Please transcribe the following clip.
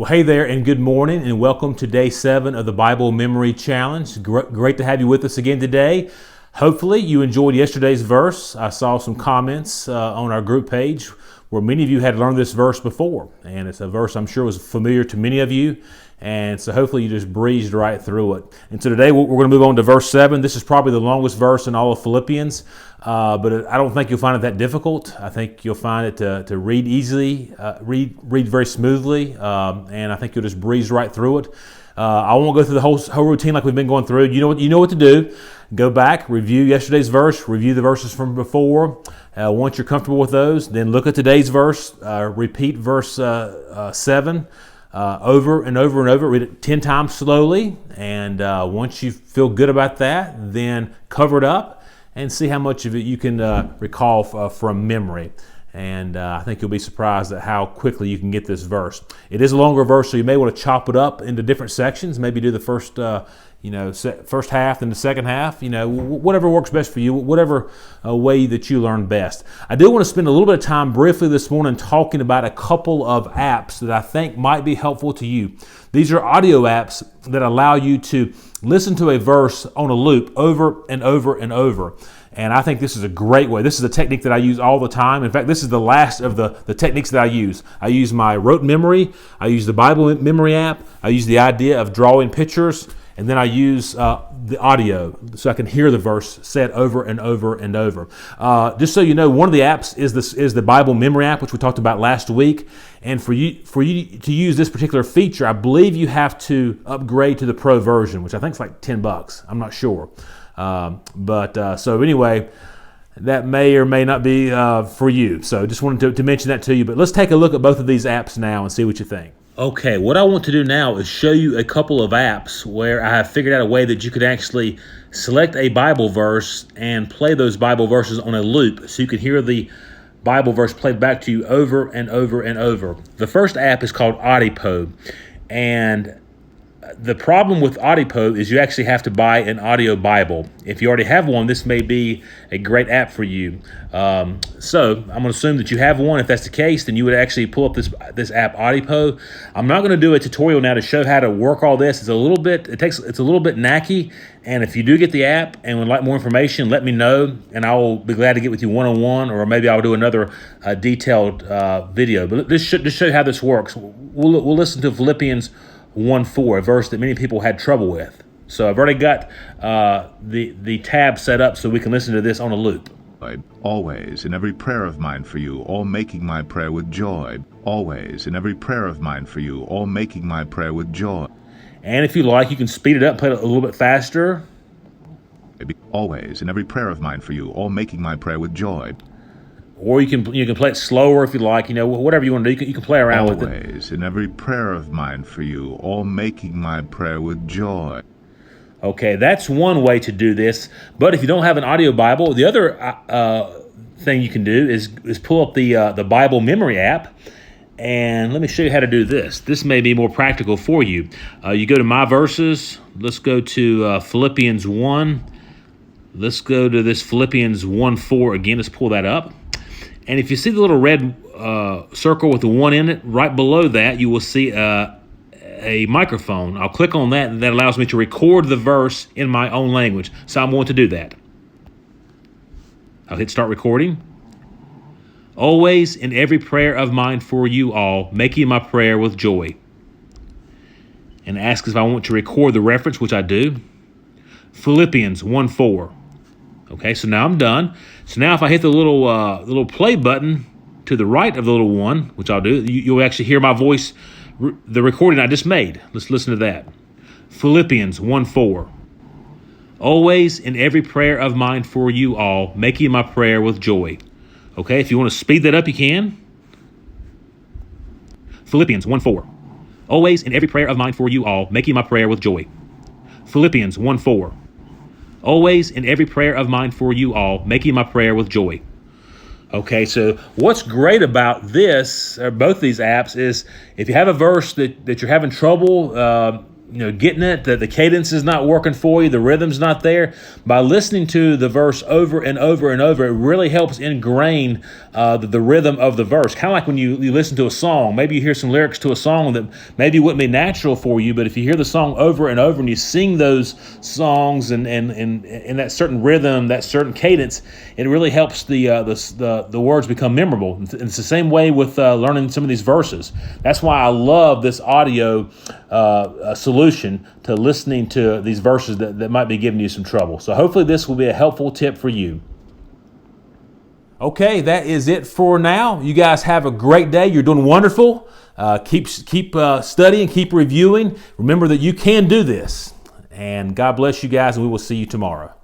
Well, hey there, and good morning, and welcome to day 7 of the Bible Memory Challenge. Great to have you with us again today. Hopefully, you enjoyed yesterday's verse. I saw some comments on our group page where many of you had learned this verse before, and it's a verse I'm sure was familiar to many of you. And so hopefully you just breezed right through it. And so today we're going to move on to verse 7. This is probably the longest verse in all of Philippians, but I don't think you'll find it that difficult. I think you'll find it to read easily, read very smoothly, and I think you'll just breeze right through it. I won't go through the whole routine like we've been going through. You know what to do. Go back, review yesterday's verse, review the verses from before. Once you're comfortable with those, then look at today's verse, repeat verse 7. Over and over and over. Read it 10 times slowly, and once you feel good about that, then cover it up and see how much of it you can recall from memory. And I think you'll be surprised at how quickly you can get this verse. It is a longer verse, so you may want to chop it up into different sections. Maybe do the first first half and the second half, whatever works best for you, whatever way that you learn best. I do want to spend a little bit of time briefly this morning talking about a couple of apps that I think might be helpful to you. These are audio apps that allow you to listen to a verse on a loop over and over and over. And I think this is a great way. This is a technique that I use all the time. In fact, this is the last of the techniques that I use. I use my rote memory. I use the Bible memory app. I use the idea of drawing pictures. And then I use the audio so I can hear the verse said over and over and over. Just so you know, one of the apps is the Bible memory app, which we talked about last week. And for you to use this particular feature, I believe you have to upgrade to the Pro version, which I think is like $10. I'm not sure. So anyway, that may or may not be for you. So just wanted to mention that to you. But let's take a look at both of these apps now and see what you think. Okay, what I want to do now is show you a couple of apps where I have figured out a way that you could actually select a Bible verse and play those Bible verses on a loop so you can hear the Bible verse played back to you over and over and over. The first app is called Audipo, and the problem with Audipo is you actually have to buy an audio Bible. If you already have one, this may be a great app for you. So I'm going to assume that you have one. If that's the case, then you would actually pull up this app Audipo. I'm not going to do a tutorial now to show how to work all this. It's a little bit knacky. And if you do get the app and would like more information, let me know, and I will be glad to get with you one-on-one, or maybe I'll do another detailed video. But this should show you how this works. We'll listen to Philippians 1:4, a verse that many people had trouble with. So I've already got the tab set up so we can listen to this on a loop. Always in every prayer of mine for you, all making my prayer with joy. Always in every prayer of mine for you, all making my prayer with joy. And if you like, you can speed it up, play it a little bit faster. Always in every prayer of mine for you, all making my prayer with joy. Or you can play it slower if you like, whatever you want to do. You can play around with it. Always in every prayer of mine for you, all making my prayer with joy. Okay, that's one way to do this. But if you don't have an audio Bible, the other thing you can do is pull up the Bible memory app. And let me show you how to do this. This may be more practical for you. You go to My Verses. Let's go to Philippians 1. Let's go to this Philippians 1:4 again. Let's pull that up. And if you see the little red circle with the 1 in it, right below that, you will see a microphone. I'll click on that, and that allows me to record the verse in my own language. So I'm going to do that. I'll hit start recording. Always in every prayer of mine for you all, making my prayer with joy. And ask if I want to record the reference, which I do. Philippians 1:4. Okay, so now I'm done. So now if I hit the little play button to the right of the little one, which I'll do, you'll actually hear my voice, the recording I just made. Let's listen to that. Philippians 1:4. Always in every prayer of mine for you all, making my prayer with joy. Okay, if you want to speed that up, you can. Philippians 1:4. Always in every prayer of mine for you all, making my prayer with joy. Philippians 1:4. Always in every prayer of mine for you all, making my prayer with joy. Okay, so what's great about this, or both these apps, is if you have a verse that you're having trouble getting it, that the cadence is not working for you, the rhythm's not there, by listening to the verse over and over and over, it really helps ingrain the rhythm of the verse. Kind of like when you listen to a song. Maybe you hear some lyrics to a song that maybe wouldn't be natural for you, but if you hear the song over and over and you sing those songs and that certain rhythm, that certain cadence, it really helps the words become memorable. And it's the same way with learning some of these verses. That's why I love this audio solution to listening to these verses that might be giving you some trouble. So hopefully this will be a helpful tip for you. Okay, that is it for now. You guys have a great day. You're doing wonderful. Keep studying, keep reviewing. Remember that you can do this. And God bless you guys, and we will see you tomorrow.